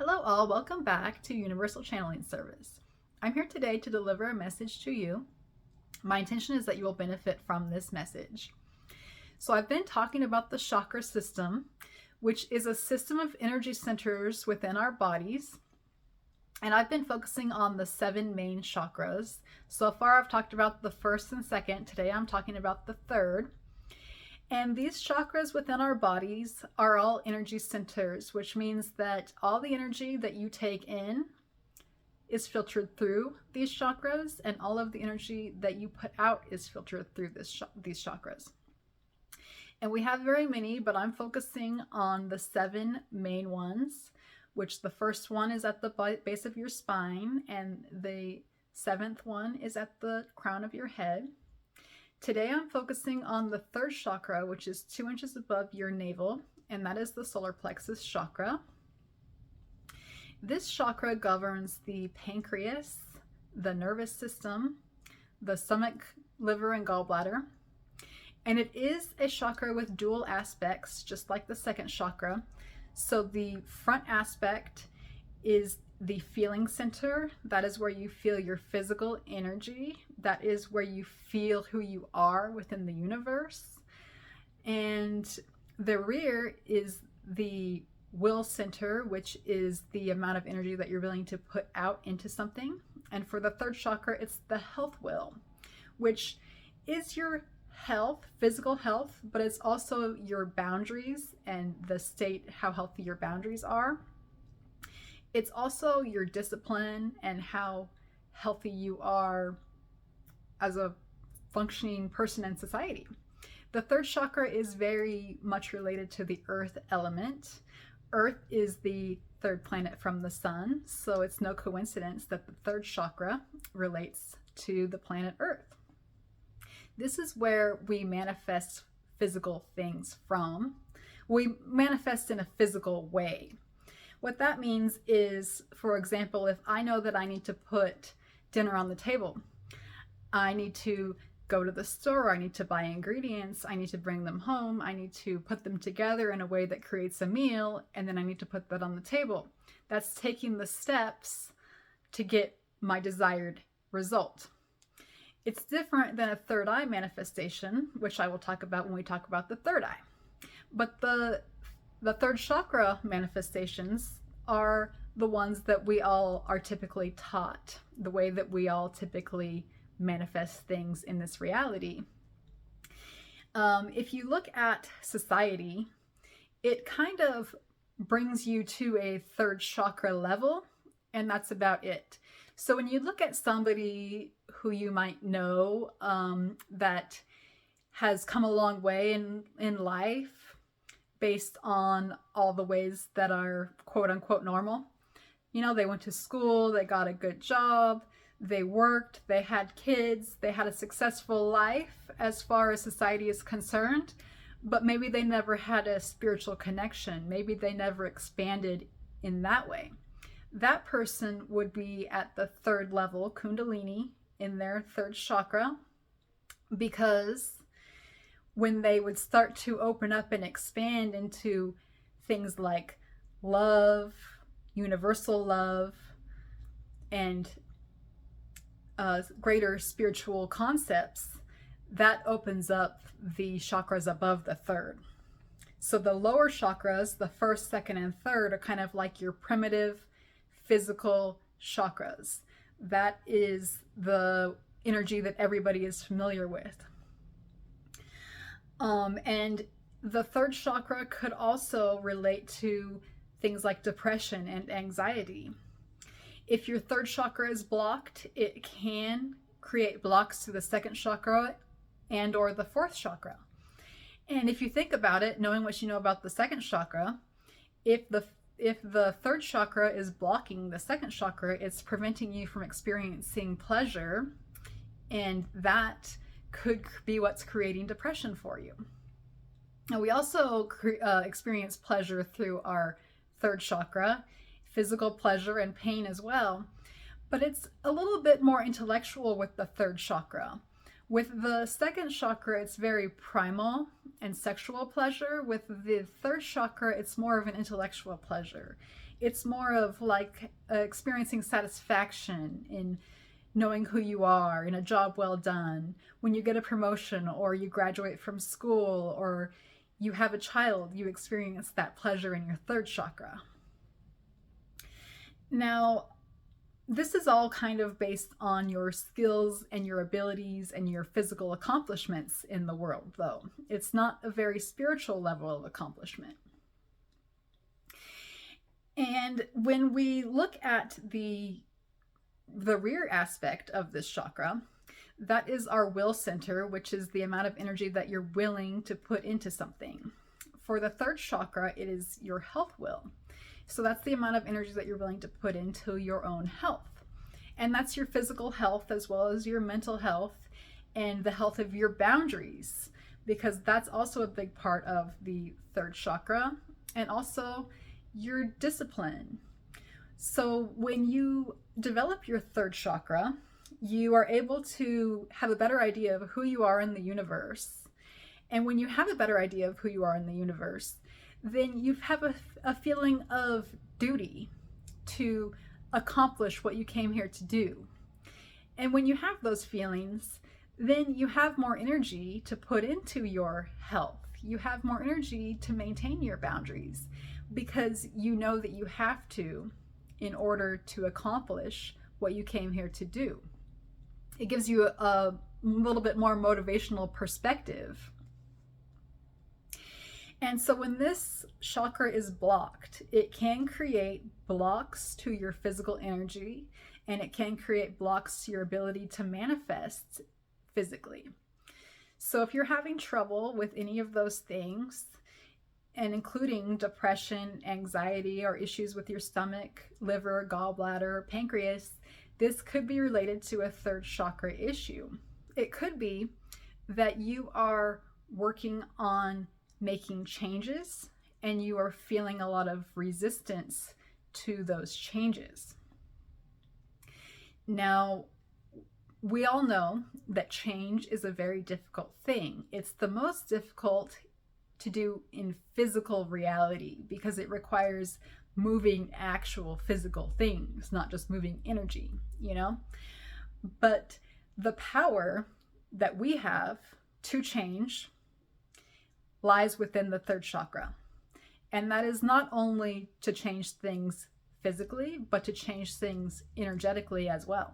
Hello all, welcome back to Universal Channeling Service. I'm here today to deliver a message to you. My intention is that you will benefit from this message. So I've been talking about the chakra system, which is a system of energy centers within our bodies. And I've been focusing on the 7 main chakras. So far I've talked about the first and second. Today I'm talking about the third. And these chakras within our bodies are all energy centers, which means that all the energy that you take in is filtered through these chakras, and all of the energy that you put out is filtered through these chakras. And we have very many, but I'm focusing on the 7 main ones, which the first one is at the base of your spine, and the 7th one is at the crown of your head. Today I'm focusing on the 3rd chakra, which is 2 inches above your navel, and that is the solar plexus chakra. This chakra governs the pancreas, the nervous system, the stomach, liver, and gallbladder. And it is a chakra with dual aspects, just like the 2nd chakra. So the front aspect is the feeling center. That is where you feel your physical energy. That is where you feel who you are within the universe. And the rear is the will center, which is the amount of energy that you're willing to put out into something. And for the 3rd chakra, it's the health will, which is your health, physical health, but it's also your boundaries and the state, how healthy your boundaries are. It's also your discipline and how healthy you are as a functioning person in society. The 3rd chakra is very much related to the earth element. Earth is the 3rd planet from the sun, so it's no coincidence that the 3rd chakra relates to the planet Earth. This is where we manifest physical things from. We manifest in a physical way. What that means is, for example, if I know that I need to put dinner on the table, I need to go to the store, I need to buy ingredients, I need to bring them home, I need to put them together in a way that creates a meal, and then I need to put that on the table. That's taking the steps to get my desired result. It's different than a 3rd eye manifestation, which I will talk about when we talk about the 3rd eye. But the 3rd chakra manifestations are the ones that we all are typically taught, the way that we all typically manifest things in this reality. If you look at society, it kind of brings you to a 3rd chakra level, and that's about it. So when you look at somebody who you might know that has come a long way in life, based on all the ways that are quote unquote normal. You know, they went to school, they got a good job, they worked, they had kids, they had a successful life as far as society is concerned, but maybe they never had a spiritual connection. Maybe they never expanded in that way. That person would be at the 3rd level, Kundalini, in their 3rd chakra, because when they would start to open up and expand into things like love, universal love, and greater spiritual concepts, that opens up the chakras above the 3rd. So the lower chakras, the 1st, 2nd, and 3rd, are kind of like your primitive physical chakras. That is the energy that everybody is familiar with. And the 3rd chakra could also relate to things like depression and anxiety. If your 3rd chakra is blocked, it can create blocks to the 2nd chakra and or the 4th chakra. And if you think about it, knowing what you know about the 2nd chakra, if the 3rd chakra is blocking the 2nd chakra, it's preventing you from experiencing pleasure, and that could be what's creating depression for you. Now, we also experience pleasure through our 3rd chakra, physical pleasure and pain as well, but it's a little bit more intellectual with the 3rd chakra. With the second chakra, it's very primal and sexual pleasure. With the third chakra, it's more of an intellectual pleasure. It's more of like experiencing satisfaction in knowing who you are, in a job well done, when you get a promotion or you graduate from school or you have a child, you experience that pleasure in your third chakra. Now, this is all kind of based on your skills and your abilities and your physical accomplishments in the world, though. It's not a very spiritual level of accomplishment. And when we look at the rear aspect of this chakra, that is our will center, which is the amount of energy that you're willing to put into something. For the third chakra, it is your health will. So that's the amount of energy that you're willing to put into your own health. And that's your physical health as well as your mental health and the health of your boundaries, because that's also a big part of the third chakra, and also your discipline. So when you develop your third chakra, you are able to have a better idea of who you are in the universe. And when you have a better idea of who you are in the universe, then you have a feeling of duty to accomplish what you came here to do. And when you have those feelings, then you have more energy to put into your health. You have more energy to maintain your boundaries because you know that you have to in order to accomplish what you came here to do. It gives you a little bit more motivational perspective. And so when this chakra is blocked, it can create blocks to your physical energy, and it can create blocks to your ability to manifest physically. So if you're having trouble with any of those things, and including depression, anxiety, or issues with your stomach, liver, gallbladder, pancreas, this could be related to a third chakra issue. It could be that you are working on making changes and you are feeling a lot of resistance to those changes. Now, we all know that change is a very difficult thing. It's the most difficult to do in physical reality because it requires moving actual physical things, not just moving energy, you know? But the power that we have to change lies within the third chakra. And that is not only to change things physically, but to change things energetically as well.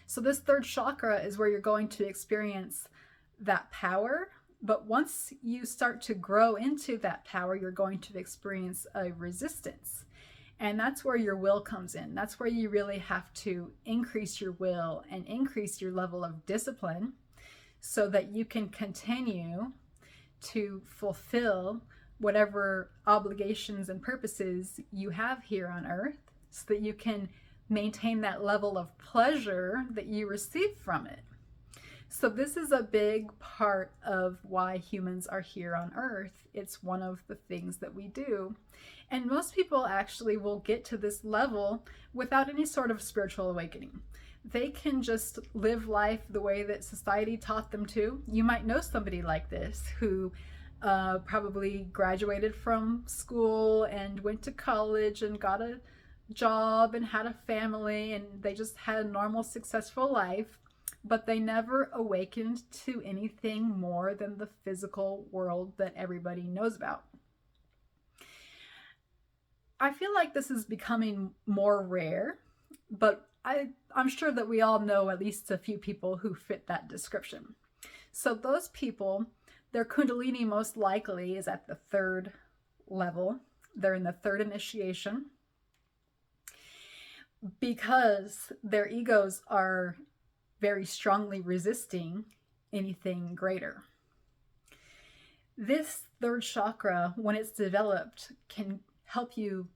So this third chakra is where you're going to experience that power. But once you start to grow into that power, you're going to experience a resistance. And that's where your will comes in. That's where you really have to increase your will and increase your level of discipline so that you can continue to fulfill whatever obligations and purposes you have here on earth, so that you can maintain that level of pleasure that you receive from it. So this is a big part of why humans are here on earth. It's one of the things that we do. And most people actually will get to this level without any sort of spiritual awakening. They can just live life the way that society taught them to. You might know somebody like this who probably graduated from school and went to college and got a job and had a family, and they just had a normal, successful life, but they never awakened to anything more than the physical world that everybody knows about. I feel like this is becoming more rare, but I'm sure that we all know at least a few people who fit that description. So those people, their kundalini most likely is at the third level. They're in the third initiation because their egos are very strongly resisting anything greater. This third chakra, when it's developed, can help you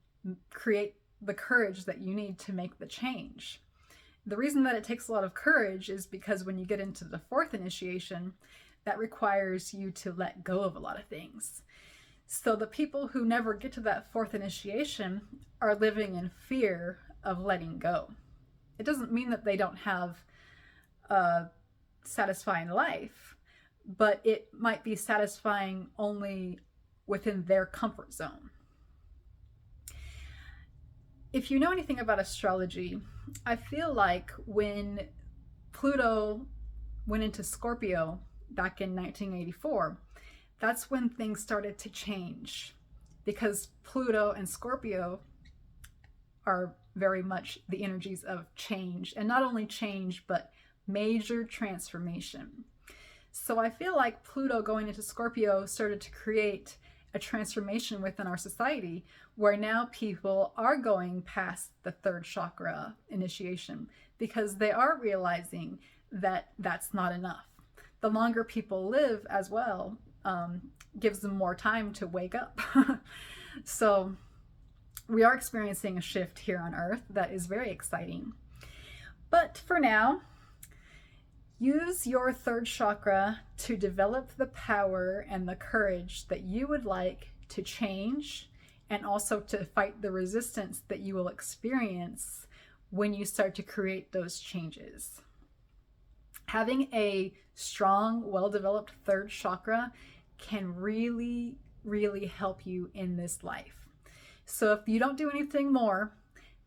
create the courage that you need to make the change. The reason that it takes a lot of courage is because when you get into the fourth initiation, that requires you to let go of a lot of things. So the people who never get to that fourth initiation are living in fear of letting go. It doesn't mean that they don't have satisfying life, but it might be satisfying only within their comfort zone. If you know anything about astrology, I feel like when Pluto went into Scorpio back in 1984, that's when things started to change, because Pluto and Scorpio are very much the energies of change, and not only change, but major transformation. So I feel like Pluto going into Scorpio started to create a transformation within our society, where now people are going past the third chakra initiation because they are realizing that that's not enough. The longer people live as well, gives them more time to wake up. So we are experiencing a shift here on Earth that is very exciting. But for now, use your third chakra to develop the power and the courage that you would like to change, and also to fight the resistance that you will experience when you start to create those changes. Having a strong, well-developed third chakra can really, really help you in this life. So if you don't do anything more,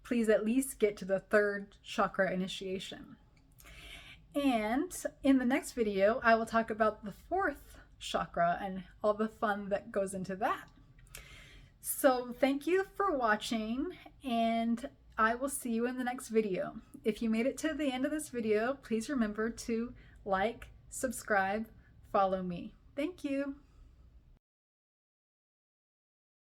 please at least get to the third chakra initiation. And in the next video, I will talk about the fourth chakra and all the fun that goes into that. So thank you for watching, and I will see you in the next video. If you made it to the end of this video, please remember to like, subscribe, follow me. Thank you.